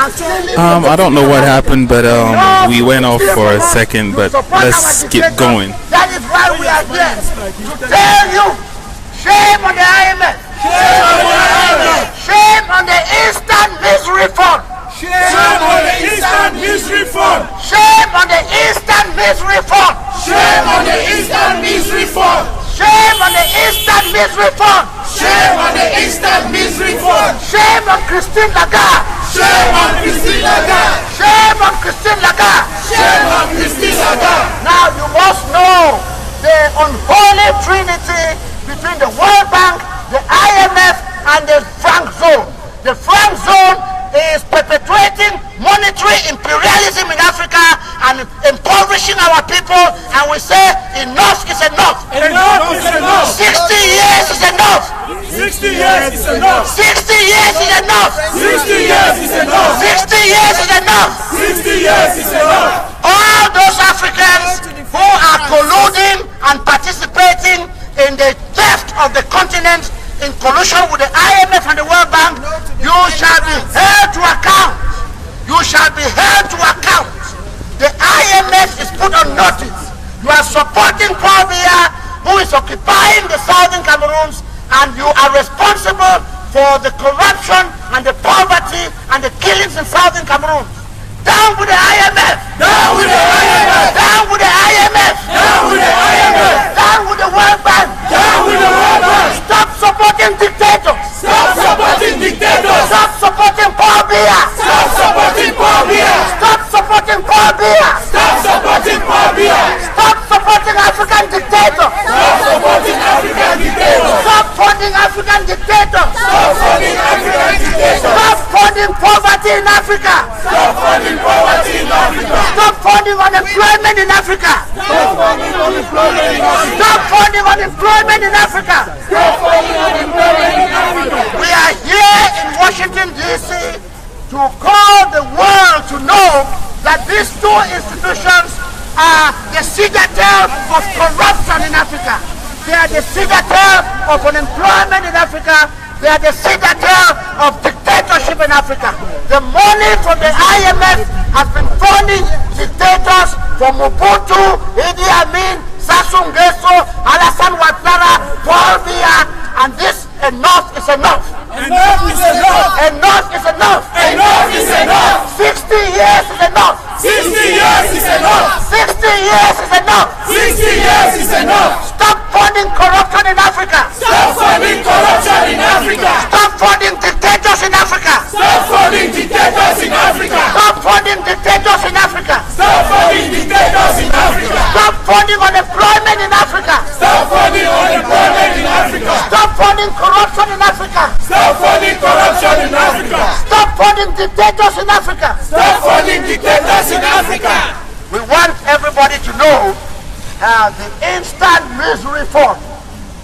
I don't know what happened, but we went off for a second, but let's keep going. That is why we are here, to tell you, shame on the IMF. Shame on the IMF. Shame on the Eastern Misery Fund. Shame on the Eastern Misery Fund. Shame on the Eastern Misery Fund. Shame on the Eastern Misery Fund. Shame on the Eastern Misery Fund. Shame on the Eastern Misery Fund. Shame on Christine Lagarde. Shame on Christine Lagarde. Shame on Christine Lagarde. Shame on Christine Lagarde. Now you must know the unholy trinity between the World Bank, the IMF, and the franc zone. The franc zone is perpetuating monetary imperialism in Africa and impoverishing our people, and we say enough is enough. Enough is enough. 60 years is enough. 60 years is enough. 60 years is enough. 60 years is enough. 60 years is enough. 60 years is enough. All those Africans who are colluding and participating in the theft of the continent in collusion with the IMF and the World Bank, you shall be held to account. You shall be held to account. The IMF is put on notice. You are supporting Paul Biya, who is occupying the southern Cameroons, and you are responsible for the corruption and the poverty and the killings in southern Cameroon. Down with the IMF! Down with the IMF! Down with the IMF! Down with the IMF! Down with the World Bank! Down with the World Bank! Stop supporting dictators! Stop supporting dictators! Stop supporting Paul Biya! Stop supporting Paul Biya! Stop supporting Paul Biya! Stop supporting Paul Biya! Stop supporting African dictators! Stop supporting African dictators! Stop funding African dictators! Stop funding African dictators! Stop funding poverty in Africa! Stop funding poverty in Africa! Stop funding unemployment in Africa! Stop funding unemployment in Africa! Stop funding unemployment in Africa! Stop funding unemployment in Africa! We are here in Washington, D.C. to call the world to know that these two institutions are the citadel of corruption in Africa. They are the citadel of unemployment in Africa. They are the citadel of dictatorship in Africa. The money from the IMF has been funding dictators from Mobutu, Idi Amin, Sassou Nguesso, Alassane Ouattara, Paul Biya, and this enough is enough. Enough is enough! Enough is enough! Enough is enough! 60 years is enough! 60 years is enough! 60 years is enough! 60 years is enough! Stop funding corruption in Africa! Stop funding corruption in Africa! Stop funding dictators in Africa! Stop funding dictators in Africa! Stop funding dictators in Africa! Stop funding dictators in Africa! Stop funding unemployment in Africa! Stop funding unemployment in Africa! Stop funding corruption in Africa! Stop funding corruption in Africa! Stop funding dictators in Africa! Stop funding dictators in Africa! We want everybody to know the Instant Misery Fund,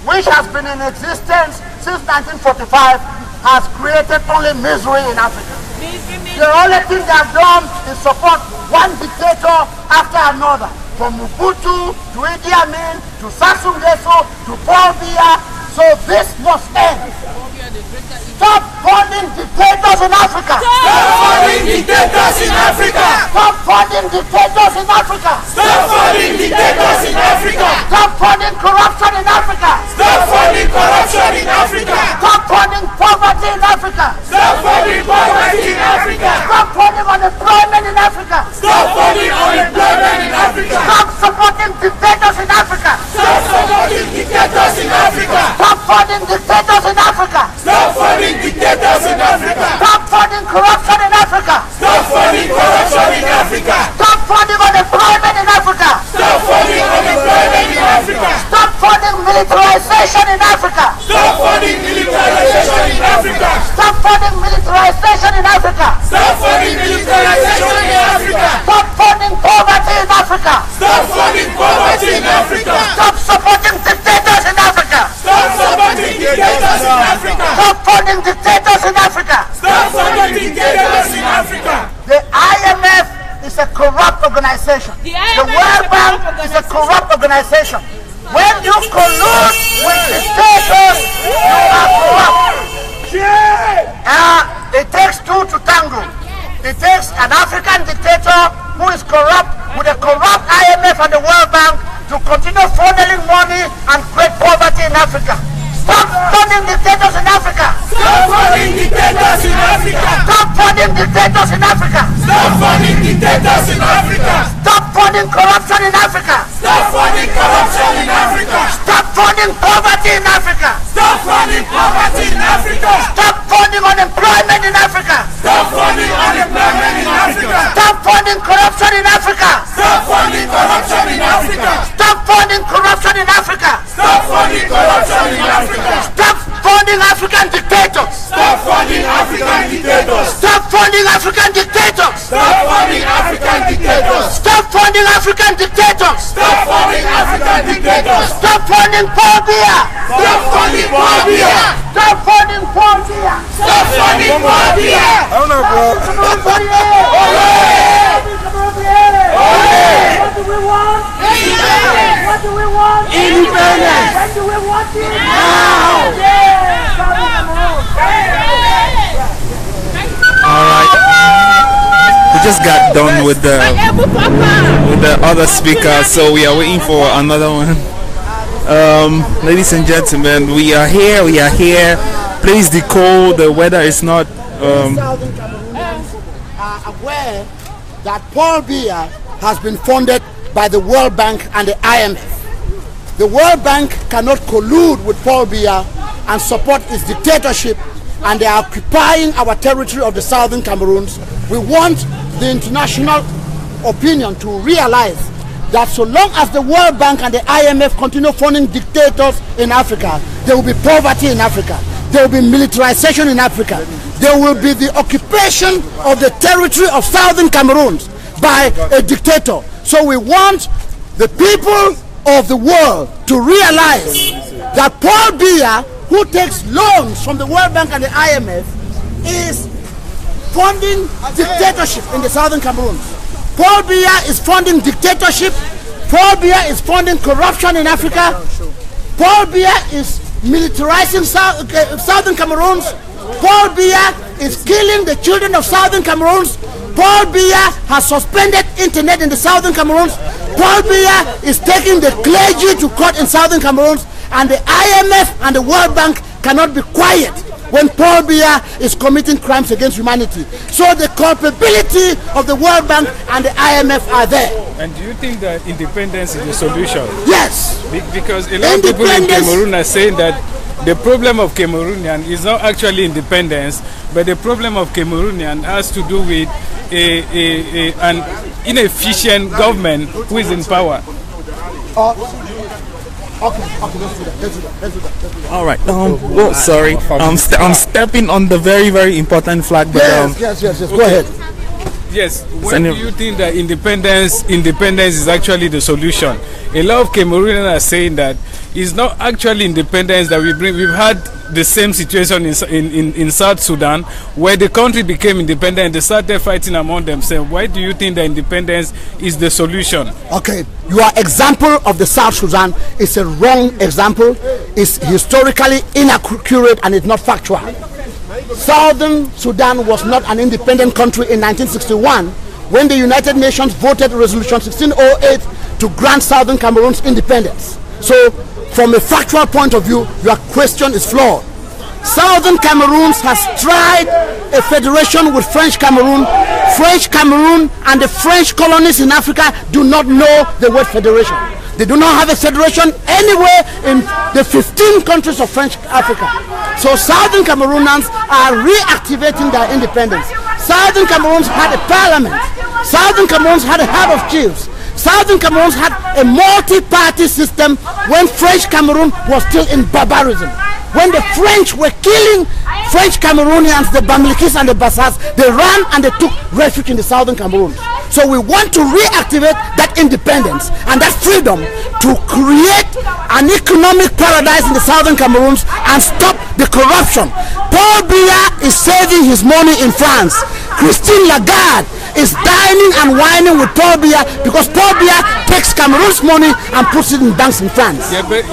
which has been in existence since 1945, has created only misery in Africa. The only thing they have done is support one dictator after another, from Mobutu to Idi Amin to Sassou Nguesso to Paul Biya. So this must end. Stop funding dictators in Africa. Stop funding dictators in Africa. Stop funding dictators in Africa. Stop funding dictators in Africa. Stop funding corruption in Africa. Stop funding corruption in Africa. Stop funding poverty in Africa. Stop funding poverty in Africa. Stop funding unemployment in Africa. Stop funding unemployment in Africa. Stop supporting dictators in Africa. Stop supporting dictators in Africa. Stop funding dictators in Africa. Stop funding dictators in Africa. Stop funding corruption in Africa. Stop funding corruption in Africa. Stop funding unemployment in Africa. Stop funding unemployment in Africa. Stop funding militarization in Africa. Stop funding militarization in Africa. Stop funding militarization in Africa. Stop funding militarization in Africa. Stop funding poverty in Africa. Stop funding poverty in Africa. Stop supporting dictators in Africa. Stop supporting dictators in Africa. Stop funding dictators in Africa. Stop funding dictators in Africa. The IMF is a corrupt organization. The World Bank is a corrupt organization. When you collude with dictators, you are corrupt. It takes two to tango. It takes an African dictator who is corrupt with a corrupt IMF and the World Bank to continue funneling money and create poverty in Africa. Stop funding dictators in Africa! Stop funding dictators in Africa! Stop funding dictators in Africa! Stop funding dictators in Africa! Stop funding corruption in Africa! Stop funding corruption in Africa! Stop funding poverty in Africa! Stop funding poverty in Africa! Stop funding unemployment in Africa! Stop funding unemployment in Africa! Stop funding corruption in Africa! Stop funding corruption in Africa! Stop funding corruption in Africa! Stop funding corruption in Africa! Stop funding African dictators! Stop funding African dictators! Stop funding African dictators! Stop funding African dictators! Stop funding African dictators! Stop funding African dictators! Stop funding Paul Biya! Stop funding Paul Biya! Stop funding Paul Biya! Stop funding Paul Biya! What do we want? Independence! What do we want? Independence! When do we want it? Now! We just got done with the other speaker, so we are waiting for another one. Ladies and gentlemen, we are here. Please decode the weather is not Southern Cameroonians are aware that Paul Biya has been funded by the World Bank and the IMF. The World Bank cannot collude with Paul Biya and support his dictatorship, and they are occupying our territory of the Southern Cameroons. We want the international opinion to realize that so long as the World Bank and the IMF continue funding dictators in Africa, there will be poverty in Africa. There will be militarization in Africa. There will be the occupation of the territory of Southern Cameroons by a dictator. So we want the people of the world to realize that Paul Biya, who takes loans from the World Bank and the IMF, is funding dictatorship in the Southern Cameroons. Paul Biya is funding dictatorship. Paul Biya is funding corruption in Africa. Paul Biya is militarizing Southern Cameroons. Paul Biya is killing the children of Southern Cameroons. Paul Biya has suspended internet in the Southern Cameroons. Paul Biya is taking the clergy to court in Southern Cameroons, and the IMF and the World Bank cannot be quiet when Paul Biya is committing crimes against humanity. So the culpability of the World Bank and the IMF are there. And do you think that independence is the solution? Yes. Because a lot of people in Cameroon are saying that the problem of Cameroonian is not actually independence, but the problem of Cameroonian has to do with an inefficient government who is in power. Okay, let's do that. all right. Oh, sorry. I'm stepping on the very, very important flag. But Yes. Go ahead. Yes. When do you think that independence is actually the solution? A lot of Cameroonians are saying that it's not actually independence that we bring. We've had the same situation in South Sudan, where the country became independent. They started fighting among themselves. Why do you think that independence is the solution? Okay, your example of the South Sudan is a wrong example. It's historically inaccurate and it's not factual. Southern Sudan was not an independent country in 1961 when the United Nations voted Resolution 1608 to grant Southern Cameroon's independence. So, from a factual point of view, your question is flawed. Southern Cameroons has tried a federation with French Cameroon. French Cameroon and the French colonies in Africa do not know the word federation. They do not have a federation anywhere in the 15 countries of French Africa. So Southern Cameroonians are reactivating their independence. Southern Cameroons had a parliament. Southern Cameroons had a head of chiefs. Southern Cameroons had a multi-party system when French Cameroon was still in barbarism. When the French were killing French Cameroonians, the Bamilekis and the Bassas, they ran and they took refuge in the Southern Cameroon. So we want to reactivate that independence and that freedom to create an economic paradise in the Southern Cameroons and stop the corruption. Paul Biya is saving his money in France. Christine Lagarde is dining and wining with Paul Biya because Paul Biya takes Cameroon's money and puts it in banks in France. Yeah, but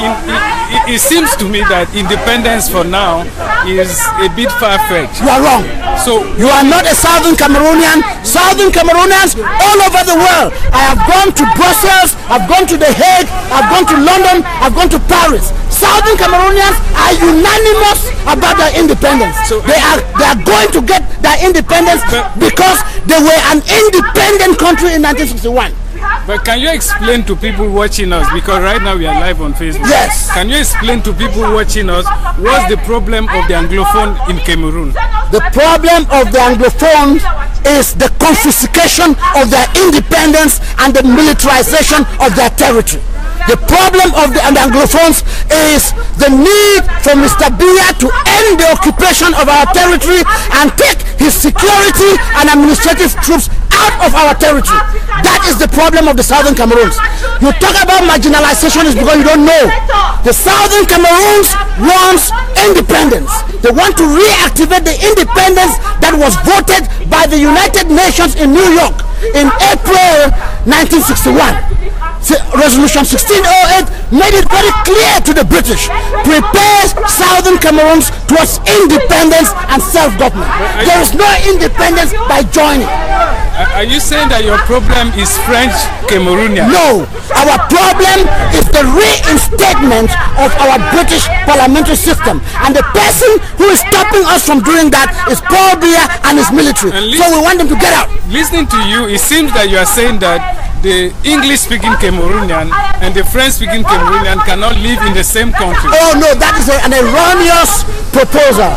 it seems to me that independence for now is a bit far-fetched. You are wrong. So you are not a Southern Cameroonian. Southern Cameroonians all over the world. I have gone to Brussels, I've gone to The Hague, I've gone to London, I've gone to Paris. Southern Cameroonians are unanimous about their independence. So they are going to get their independence because they were an independent country in 1961. But can you explain to people watching us, because right now we are live on Facebook. Yes. Can you explain to people watching us what's the problem of the Anglophone in Cameroon? The problem of the Anglophones is the confiscation of their independence and the militarization of their territory. The problem of the Anglophones is the need for Mr. Biya to end the occupation of our territory and take his security and administrative troops out of our territory. That is the problem of the Southern Cameroons. You talk about marginalization is because you don't know. The Southern Cameroons wants independence. They want to reactivate the independence that was voted by the United Nations in New York in April 1961. Resolution 1608 made it very clear to the British, prepares Southern Cameroons towards independence and self-government. There is no independence by joining. Are you saying that your problem is French Cameroonian? No, our problem is the reinstatement of our British parliamentary system, and the person who is stopping us from doing that is Paul Biya and his military. So we want them to get out. Listening to you, it seems that you are saying that the English-speaking Cameroonian and the French-speaking Cameroonian cannot live in the same country. Oh no, that is an erroneous proposal,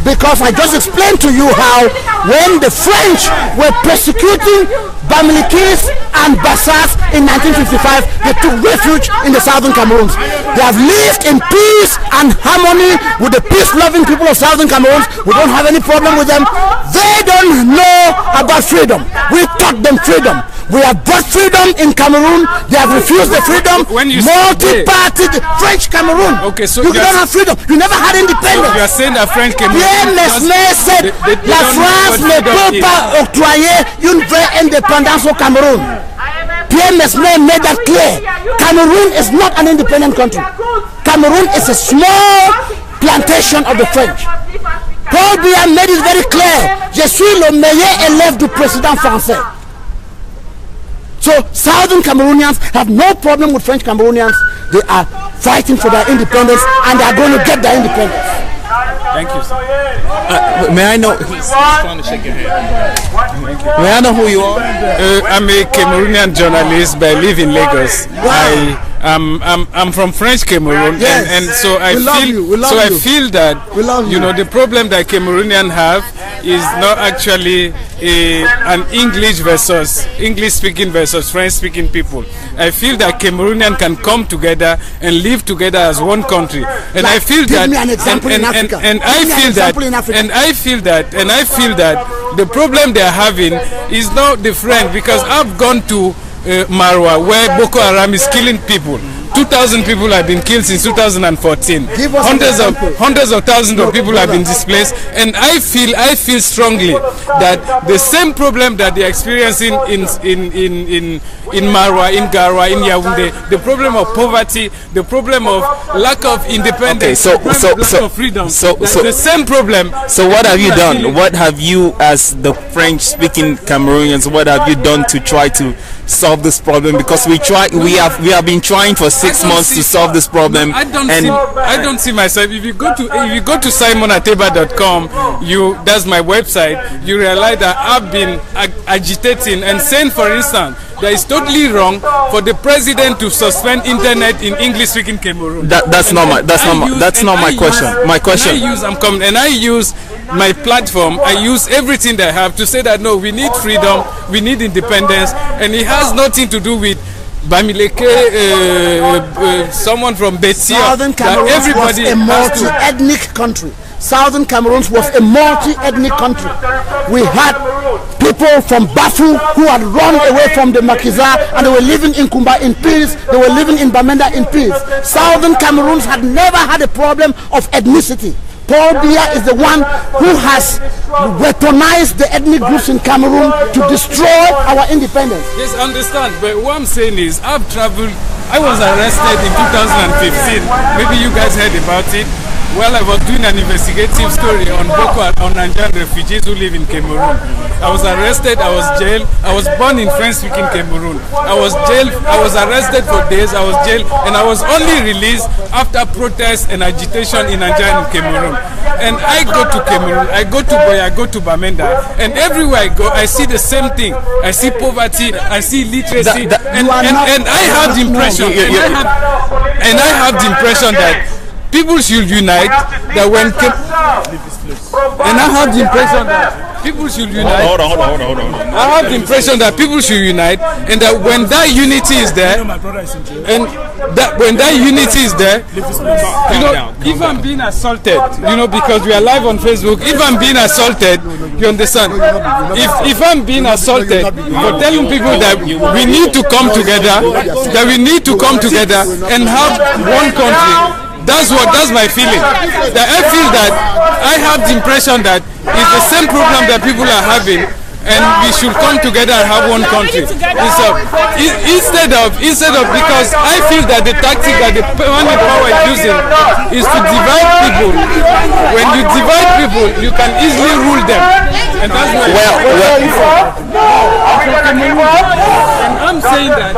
because I just explained to you how when the French were persecuting Bamilikis and Bassas in 1955, they took refuge in the Southern Cameroons. They have lived in peace and harmony with the peace-loving people of Southern Cameroons. We don't have any problem with them. They don't know about freedom. We taught them freedom. We have brought freedom in Cameroon. They have refused the freedom. Multi-party French Cameroon. Okay, so you don't have freedom. You never had independence. So you are saying that French Cameroon. Pierre Mesmer said la France ne peut pas octroyer une vraie indépendance au Cameroun. Pierre Mesmer made that clear. Cameroon is not an independent country. Cameroon is a small plantation of the French. Paul Biya made it very clear. Je suis le meilleur élève du président français. So Southern Cameroonians have no problem with French Cameroonians. They are fighting for their independence, and they are going to get their independence. Thank you, sir. May I know? He's trying to shake your hand. May I know who you are? I'm a Cameroonian journalist, but I live in Lagos. Wow. I'm from French Cameroon, yes. and so I feel that the problem that Cameroonian have is not actually an English-speaking versus French-speaking people. I feel that Cameroonian can come together and live together as one country, and I feel that, and I feel that the problem they are having is not the French, because I've gone to Marwa, where Boko Haram is killing people. 2,000 people have been killed since 2014. Hundreds of thousands of people have been displaced, and I feel strongly that the same problem that they're experiencing in Marwa, in Garwa, in Yaoundé, the problem of poverty, the problem of lack of independence, lack of freedom, the same problem. So what have you done? What have you, as the French-speaking Cameroonians, what have you done to try to solve this problem? Because we have been trying for 6 months to solve this problem. I don't see myself. If you go to simonateba.com, that's my website, you realize that I've been agitating and saying, for instance, that it's totally wrong for the president to suspend internet in English-speaking Cameroon. That's not my question. My question. I use my platform. I use everything that I have to say that no, we need freedom, we need independence, and it has nothing to do with Bamileke, someone from Betia. Southern Cameroon was a multi-ethnic country. Southern Cameroon was a multi-ethnic country. We had people from Bafu who had run away from the Makiza, and they were living in Kumba in peace. They were living in Bamenda in peace. Southern Cameroons had never had a problem of ethnicity. Paul Biya is the one who has weaponized the ethnic groups in Cameroon to destroy our independence. Yes, I understand. But what I'm saying is, I've traveled. I was arrested in 2015. Maybe you guys heard about it. Well, I was doing an investigative story on Nigerian refugees who live in Cameroon. I was arrested, I was jailed, I was born in French-speaking Cameroon. I was jailed, I was arrested for days, I was jailed, and I was only released after protests and agitation in Nigeria and Cameroon. And I go to Cameroon, I go to Boya, I go to Bamenda, and everywhere I go, I see the same thing. I see poverty, I see literacy, and I have the impression, and I have the impression that people should unite. That when and I have the impression that people should unite. Hold on. I have the impression that people should unite, and that when that unity is there, and that when that unity is there, you know, if I'm being assaulted, you know, because we are live on Facebook, if I'm being assaulted, you understand? If I'm being assaulted for telling people that we need to come together, and have one country. That's my feeling. That I feel that I have the impression that it's the same problem that people are having, and we should come together and have one country. Instead of because I feel that the tactic that the permanent power is using is to divide people. When you divide people, you can easily rule them, and that's why. And I'm saying that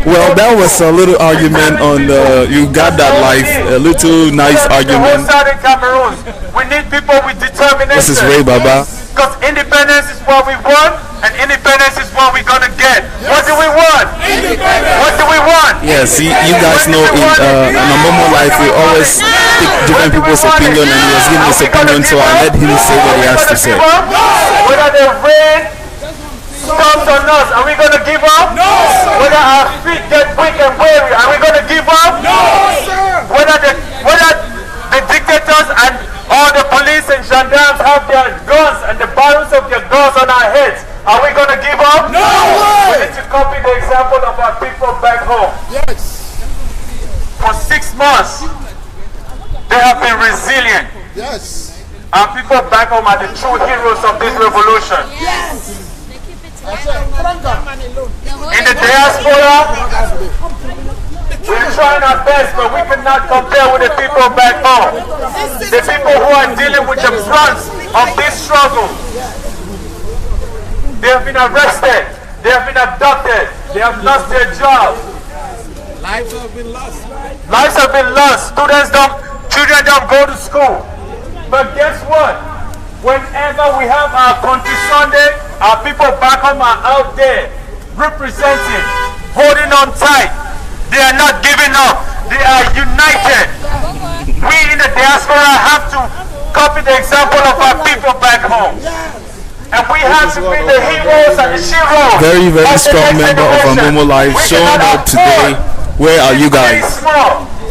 well, that was a little argument on you got that life, a little nice argument. We need people with determination. This is Ray Baba. Because independence is what we want, and independence is what we're gonna get. What do we want? Independence. What do we want? Yes, you guys know in a normal life we always take different people's opinion, and he was giving his opinion, so I let him say what he has to say. Whether the rain comes on us, are we gonna give up? No. Whether our feet get weak and weary, are we gonna give up? No, sir. Whether the dictators and all the police and gendarmes have their guns and the barrels of their guns on our heads, are we gonna give up? No. We need to copy the example of our people back home. Yes. For 6 months, they have been resilient. Yes. Our people back home are the true heroes of this revolution. Yes. In the diaspora, we're trying our best, but we cannot compare with the people back home. The people who are dealing with the brunt of this struggle. They have been arrested, they have been abducted, they have lost their jobs. Lives have been lost. Lives have been lost. Children don't go to school. But guess what? Whenever we have our country Sunday, our people back home are out there representing, holding on tight. They are not giving up. They are united. We in the diaspora have to copy the example of our people back home. And we have to be the heroes and the sheroes. Very, very strong member of our normal life showing up today. Where are you guys?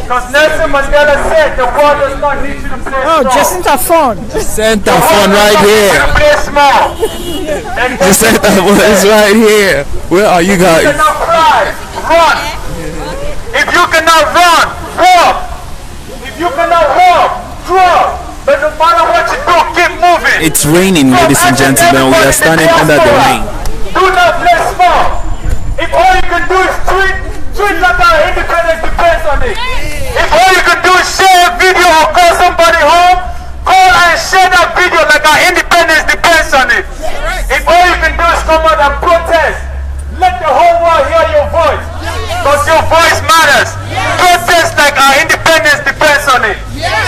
Because Nelson Mandela said the world does not need you to play small. Oh, Jacinta phone. Jacinta phone right here. Play small. Jacinta phone is right here. Where are you guys? If you cannot cry, run. If you cannot run, walk. If you cannot walk, crawl. But no matter what you do, keep moving. It's raining, ladies and gentlemen. We are standing under the rain. Do not play small. If all you can do is tweet like our independence depends on it. If all you can do is share a video or call somebody home, call and share that video like our independence depends on it. If all you can do is come out and protest, let the whole world hear your voice. Because your voice matters. Protest like our independence depends on it.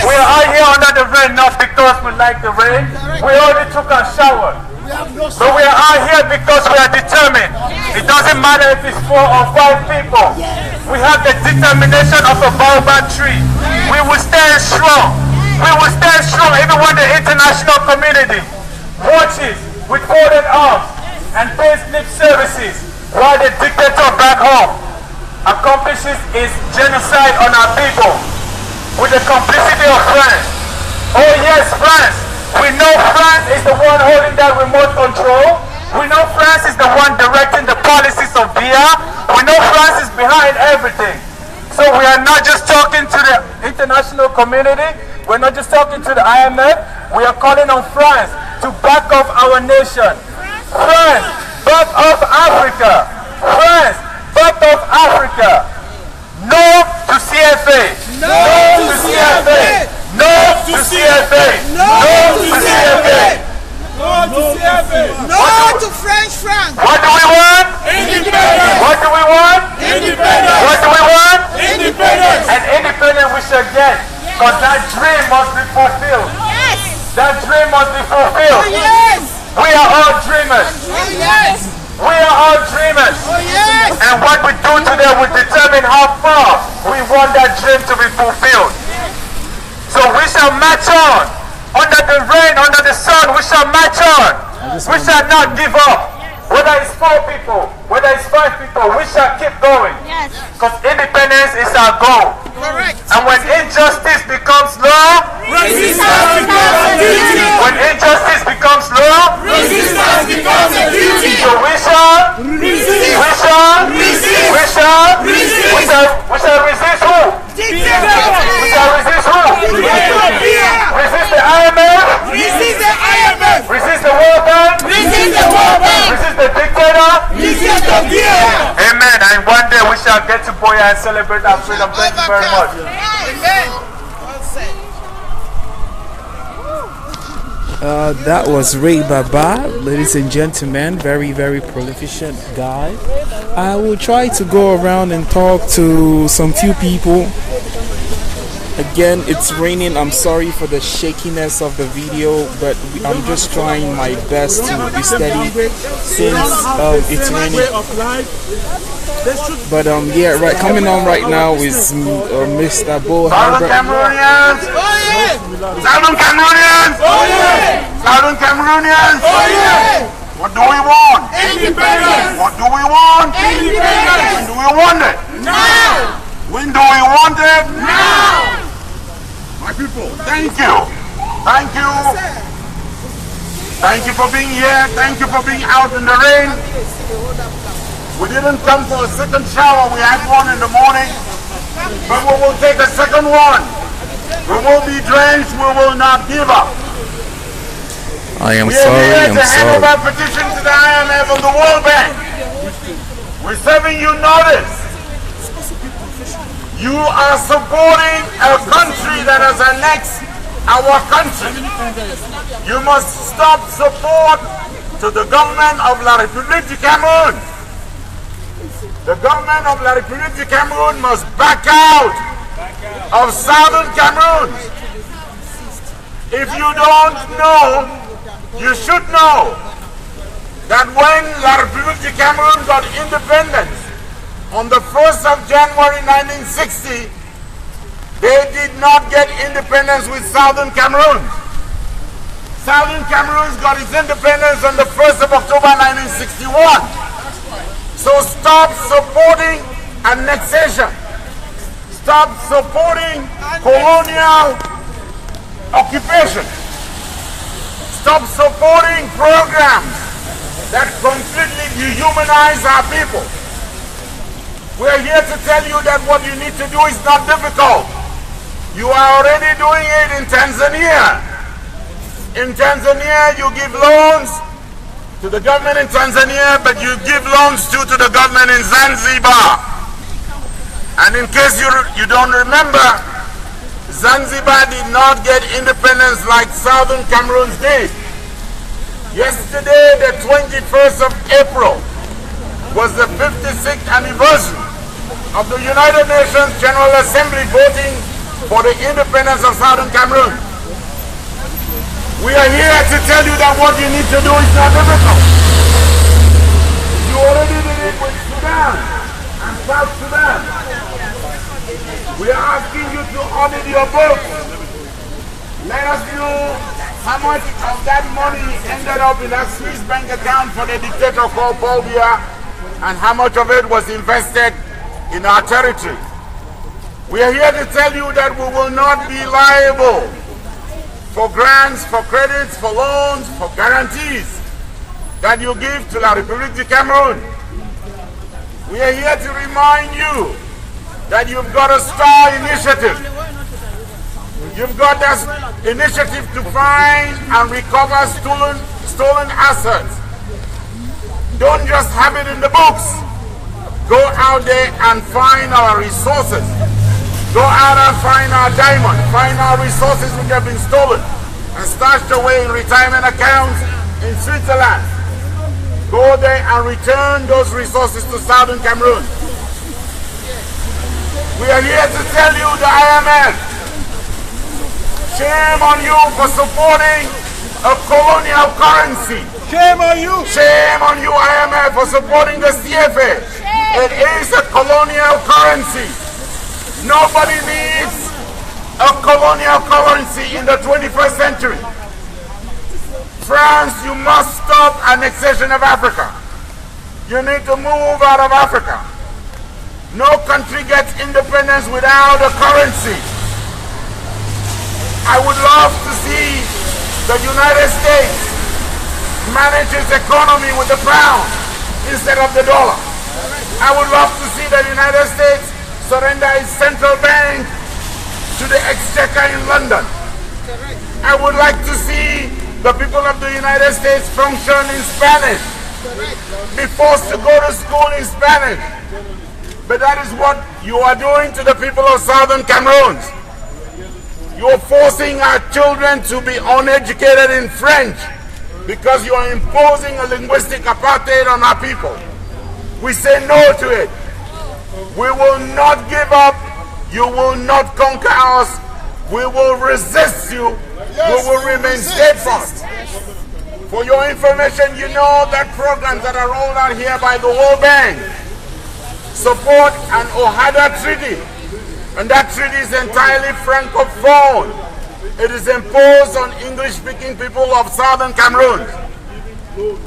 We are out here under the rain not because we like the rain. We already took our shower. But we are out here because we are determined. It doesn't matter if it's 4 or 5 people. We have the determination of a baobab tree. We will stand strong. We will stand strong even when the international community watches with folded arms and pays lip services while the dictator back home accomplishes his genocide on our people with the complicity of France. Oh yes, France. We know France is the one holding that remote control. We know France is the one directing the policies of Biya. We know France is behind everything. So we are not just talking to the international community, we're not just talking to the IMF, we are calling on France to back up our nation. France, back up Africa. France, back up Africa. No to CFA. No to CFA. No to CFA. No to CFA. No to CFA. No to French franc. What do we want? Independence. What do we want? Independence. What do we want? Independence. And independence we shall get. Because that dream must be fulfilled. Yes. That dream must be fulfilled. Oh yes. We are all dreamers. Oh yes. We are all dreamers. Oh yes. And what we do today will determine how far we want that dream to be fulfilled. So we shall march on. Under the rain, under the sun, we shall march on. We shall not give up. Whether it's 4 people, whether it's 5 people, we shall keep going. Yes. Because independence is our goal. Correct. And when injustice becomes law, Resistance becomes a duty. when injustice becomes law, Resistance becomes a duty. so we shall Resist. resist who? We shall resist who? Resist the IMF, Resist the IMF. resist the World Bank, Resist the World Bank. resist the dictator. Resist the fear. Amen. And one day we shall get to Boya and celebrate our freedom. Thank you very much. Amen. Well said. That was Ray Baba, ladies and gentlemen. Very, very prolific guy. I will try to go around and talk to some few people. Again, it's raining. I'm sorry for the shakiness of the video, but I'm just trying my best to be steady since it's raining. But yeah, right. Coming on right now is Mr. Bo Southern Harbert. Cameroonians! Oh yeah. Southern Cameroonians! Oh yeah. Southern Cameroonians! Oh yeah. What do we want? Independence. What do we want? Independence. When do we want it? Now. When do we want it? Now. My people, thank you. Thank you. Thank you for being here. Thank you for being out in the rain. We didn't come for a second shower. We had one in the morning. But we will take a second one. We will be drenched. We will not give up. I am We are here sorry. to I'm hand over sorry. a petition to the IMF and the World Bank. We're serving you notice. You are supporting a country that has annexed our country. You must stop support to the government of La République du Cameroun. The government of La République du Cameroun must back out of Southern Cameroon. If you don't know, you should know that when La République du Cameroun got independence on the 1st of January 1960, they did not get independence with Southern Cameroon. Southern Cameroon got its independence on the 1st of October 1961. So stop supporting annexation. Stop supporting colonial occupation. Stop supporting programs that completely dehumanize our people. We're here to tell you that what you need to do is not difficult. You are already doing it in Tanzania. In Tanzania, you give loans to the government in Tanzania, but you give loans too to the government in Zanzibar. And in case you don't remember, Zanzibar did not get independence like Southern Cameroon did. Yesterday, the 21st of April, was the 56th anniversary of the United Nations General Assembly voting for the independence of Southern Cameroon. We are here to tell you that what you need to do is not difficult. You already did it with Sudan and South Sudan. We are asking you to audit your books. Let us know how much of that money ended up in a Swiss bank account for the dictator called Paul Biya, and how much of it was invested in our territory. We are here to tell you that we will not be liable for grants, for credits, for loans, for guarantees that you give to La République du Cameroun. We are here to remind you that you've got a STAR initiative. You've got this initiative to find and recover stolen assets. Don't just have it in the books. Go out there and find our resources. Go out and find our diamond. Find our resources which have been stolen and stashed away in retirement accounts in Switzerland. Go there and return those resources to Southern Cameroon. We are here to tell you, the IMF, shame on you for supporting a colonial currency. Shame on you. Shame on you, IMF, for supporting the CFA. It is a colonial currency. Nobody needs a colonial currency in the 21st century. France, you must stop annexation of Africa. You need to move out of Africa. No country gets independence without a currency. I would love to see the United States manage its economy with the pound instead of the dollar. I would love to see the United States surrender its central bank to the exchequer in London. I would like to see the people of the United States function in Spanish, be forced to go to school in Spanish. But that is what you are doing to the people of Southern Cameroons. You're forcing our children to be uneducated in French because you are imposing a linguistic apartheid on our people. We say no to it. We will not give up. You will not conquer us. We will resist you. We will remain steadfast. For your information, you know that programs that are rolled out here by the World Bank support an OHADA treaty. And that treaty is entirely francophone. It is imposed on English-speaking people of Southern Cameroon.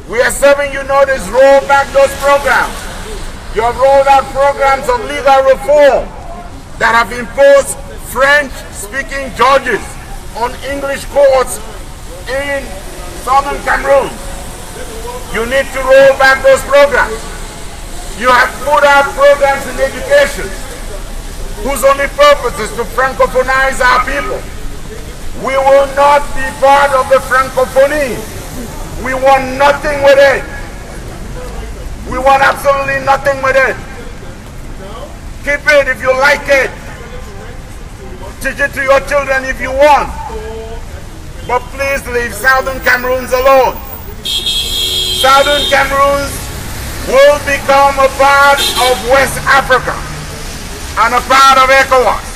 We are serving you notice, roll back those programs. You have rolled out programs of legal reform that have imposed French-speaking judges on English courts in Southern Cameroon. You need to roll back those programs. You have put out programs in education whose only purpose is to francophonize our people. We will not be part of the francophonie. We want nothing with it. We want absolutely nothing with it. Keep it if you like it. Teach it to your children if you want. But please leave Southern Cameroons alone. Southern Cameroons will become a part of West Africa and a part of ECOWAS.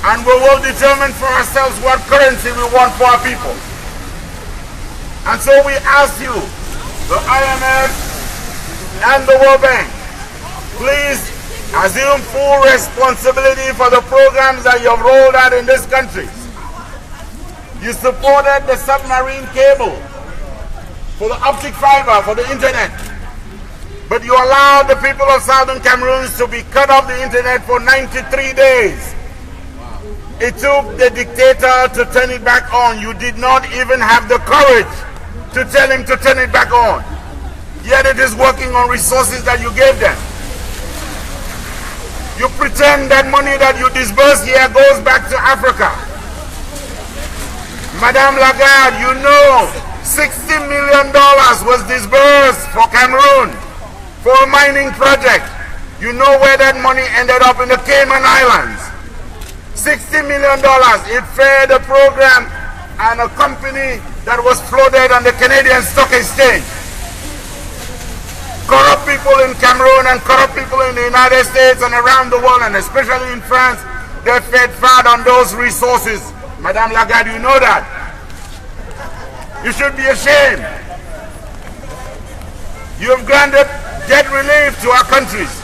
And we will determine for ourselves what currency we want for our people. And so we ask you, the IMF and the World Bank, please assume full responsibility for the programs that you have rolled out in this country. You supported the submarine cable for the optic fiber, for the internet. But you allowed the people of Southern Cameroons to be cut off the internet for 93 days. It took the dictator to turn it back on. You did not even have the courage to tell him to turn it back on. Yet it is working on resources that you gave them. You pretend that money that you disburse here goes back to Africa. Madame Lagarde, you know $60 million was disbursed for Cameroon for a mining project. You know where that money ended up, in the Cayman Islands. $60 million. It fed a program and a company that was floated on the Canadian Stock Exchange. Corrupt people in Cameroon and corrupt people in the United States and around the world, and especially in France, they fed fat on those resources. Madame Lagarde, you know that. You should be ashamed. You have granted debt relief to our countries,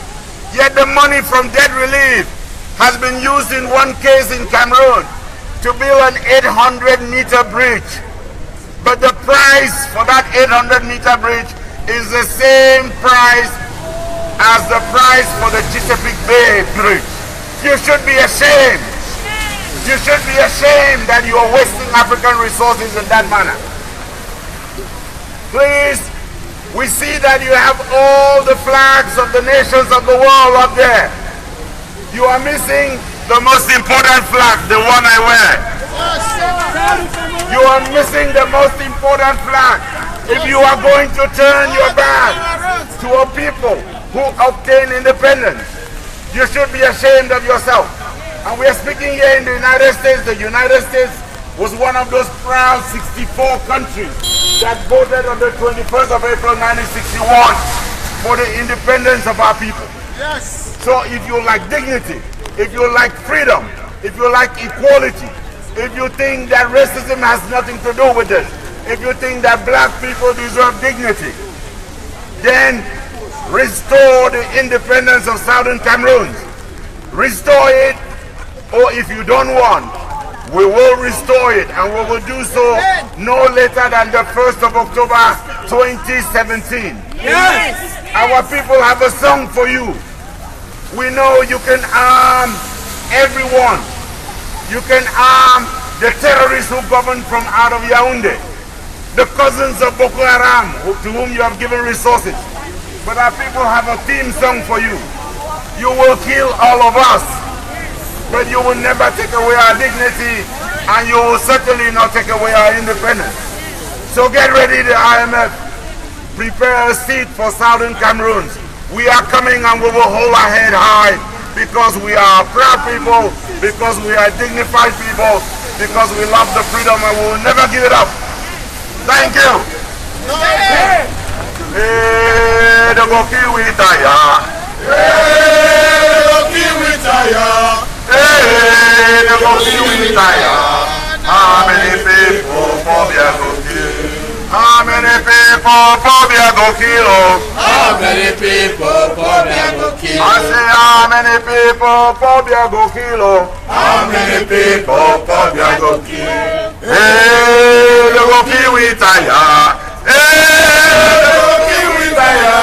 yet the money from debt relief has been used in one case in Cameroon to build an 800-meter bridge. But the price for that 800-meter bridge is the same price as the price for the Chesapeake Bay Bridge. You should be ashamed. You should be ashamed that you are wasting African resources in that manner. Please, we see that you have all the flags of the nations of the world up there. You are missing the most important flag, the one I wear. You are missing the most important flag. If you are going to turn your back to a people who obtain independence, you should be ashamed of yourself. And we are speaking here in the United States. The United States was one of those proud 64 countries that voted on the 21st of April 1961 for the independence of our people. Yes. So if you like dignity, if you like freedom, if you like equality, if you think that racism has nothing to do with it, if you think that black people deserve dignity, then restore the independence of Southern Cameroon. Restore it, or if you don't want, we will restore it, and we will do so no later than the 1st of October 2017. Yes. Our people have a song for you. We know you can arm everyone. You can arm the terrorists who govern from out of Yaoundé, the cousins of Boko Haram, to whom you have given resources. But our people have a theme song for you. You will kill all of us, but you will never take away our dignity, and you will certainly not take away our independence. So get ready, the IMF. Prepare a seat for Southern Cameroons. We are coming, and we will hold our head high, because we are proud people, because we are dignified people, because we love the freedom, and we will never give it up. Thank you. The Goki we tire. The Goki we tire. How many people for the Goki? How many people for the Goki? How many people for the Goki? I say how many people for the Goki? How many people for the Goki? Hey, the Goki we tire. Hey, the Goki we tire.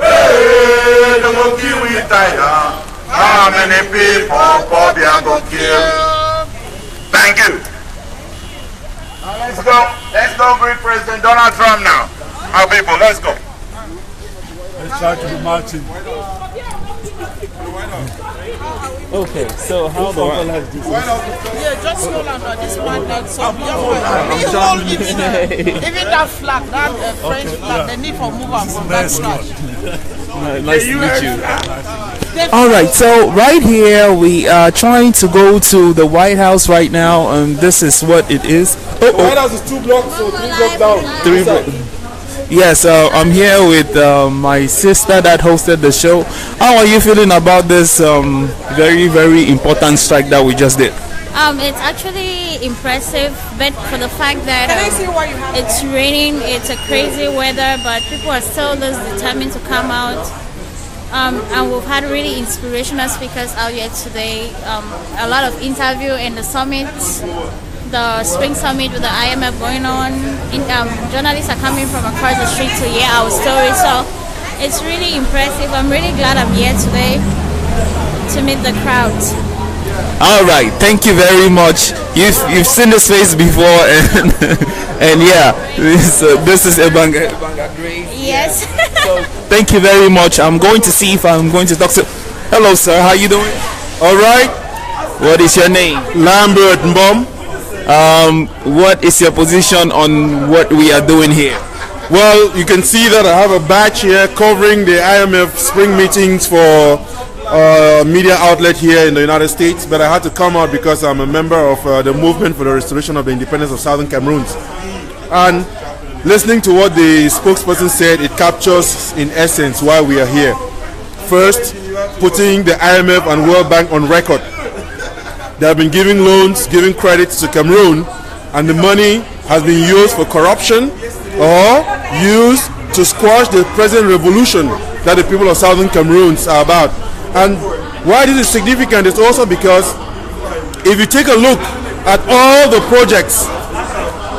Hey, the Goki we tire. How many people for the Goki? Thank you. Now let's go. Let's go greet President Donald Trump now. Our people, let's go. Let's try to be marching. Okay, so how the Yeah, just hold on. This one, that some young one. Even that flag, that French flag, they need for move on from that flag. Nice to meet you. All right, so right here we are trying to go to the White House right now, and this is what it is. The White House is 2 blocks, so 3 blocks down. 3 blocks. Yes, I'm here with my sister that hosted the show. How are you feeling about this very, very important strike that we just did? It's actually impressive, but for the fact that it's raining, it's a crazy weather, but people are still just determined to come out. And we've had really inspirational speakers out here today. A lot of interview in the summit, the spring summit with the IMF going on. Journalists are coming from across the street to hear our story, so it's really impressive. I'm really glad I'm here today to meet the crowds. All right, thank you very much. You've seen this face before, and yeah, this is Ebanga Grace. Yes. So thank you very much. I'm going to see if I'm going to talk to. Hello, sir. How you doing? All right. What is your name? Lambert Mbom. What is your position on what we are doing here? Well, you can see that I have a badge here covering the IMF spring meetings for media outlet here in the United States, but I had to come out because I'm a member of the movement for the restoration of the independence of Southern Cameroons. And listening to what the spokesperson said, it captures in essence why we are here. First, putting the IMF and World Bank on record. They have been giving loans, giving credits to Cameroon, and the money has been used for corruption or used to squash the present revolution that the people of Southern Cameroons are about. And why this is significant is also because if you take a look at all the projects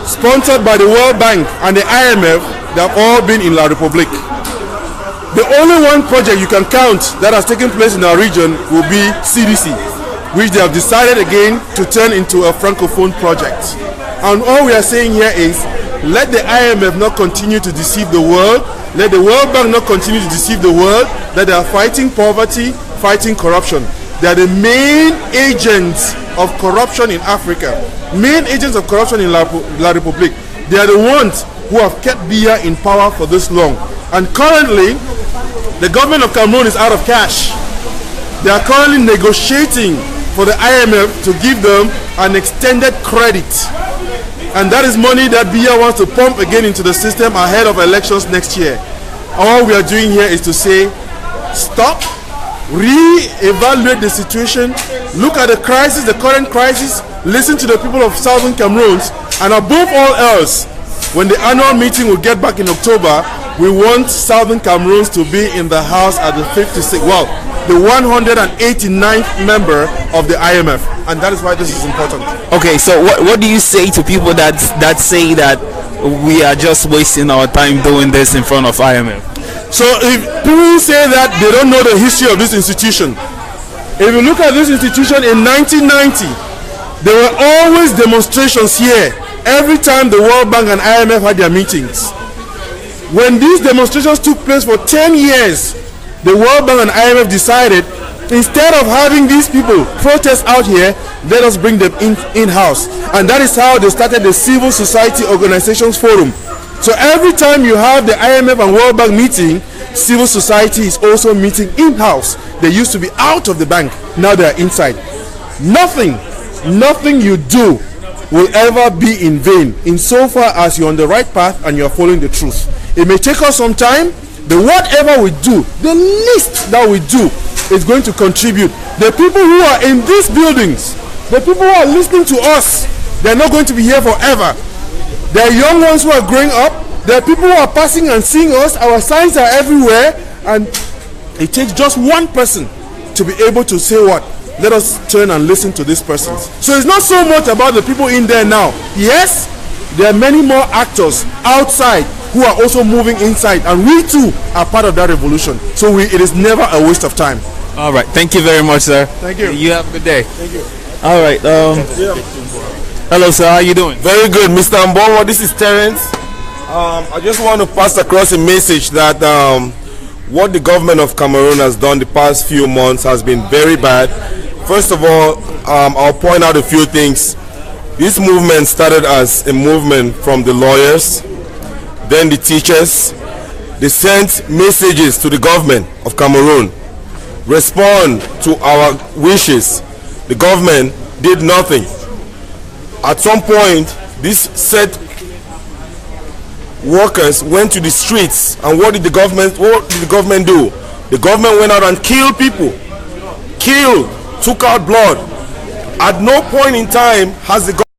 sponsored by the World Bank and the IMF, they have all been in La Republique. The only one project you can count that has taken place in our region will be CDC, which they have decided again to turn into a francophone project. And all we are saying here is, let the IMF not continue to deceive the world, let the World Bank not continue to deceive the world that they are fighting poverty, fighting corruption. They are the main agents of corruption in Africa, main agents of corruption in La République. They are the ones who have kept Biya in power for this long. And currently, the government of Cameroon is out of cash. They are currently negotiating for the IMF to give them an extended credit. And that is money that Biya wants to pump again into the system ahead of elections next year. All we are doing here is to say, stop, re-evaluate the situation, look at the crisis, the current crisis, listen to the people of Southern Cameroons, and above all else, when the annual meeting will get back in October, we want Southern Cameroons to be in the house at the 189th member of the IMF, and that is why this is important. Okay, so what do you say to people that say that we are just wasting our time doing this in front of IMF? So if people say that they don't know the history of this institution, if you look at this institution in 1990, there were always demonstrations here every time the World Bank and IMF had their meetings. When these demonstrations took place for 10 years, the World Bank and IMF decided, instead of having these people protest out here, let us bring them in-house. And that is how they started the Civil Society Organizations Forum. So every time you have the IMF and World Bank meeting, civil society is also meeting in-house. They used to be out of the bank, now they are inside. Nothing you do will ever be in vain, insofar as you're on the right path and you're following the truth. It may take us some time, but whatever we do, the least that we do is going to contribute. The people who are in these buildings, the people who are listening to us, they're not going to be here forever. There are young ones who are growing up. There are people who are passing and seeing us. Our signs are everywhere, and it takes just one person to be able to say what? Let us turn and listen to these persons. So it's not so much about the people in there now. Yes, there are many more actors outside who are also moving inside, and we too are part of that revolution. So it is never a waste of time. All right, thank you very much, sir. Thank you. You have a good day. Thank you. All right. Hello, sir. How you doing? Very good, Mr. Mbongo. This is Terence. I just want to pass across a message that what the government of Cameroon has done the past few months has been very bad. First of all, I'll point out a few things. This movement started as a movement from the lawyers, then the teachers. They sent messages to the government of Cameroon, respond to our wishes. The government did nothing. At some point, these set workers went to the streets, and what did the government do? The government went out and killed people, took out blood. At no point in time has the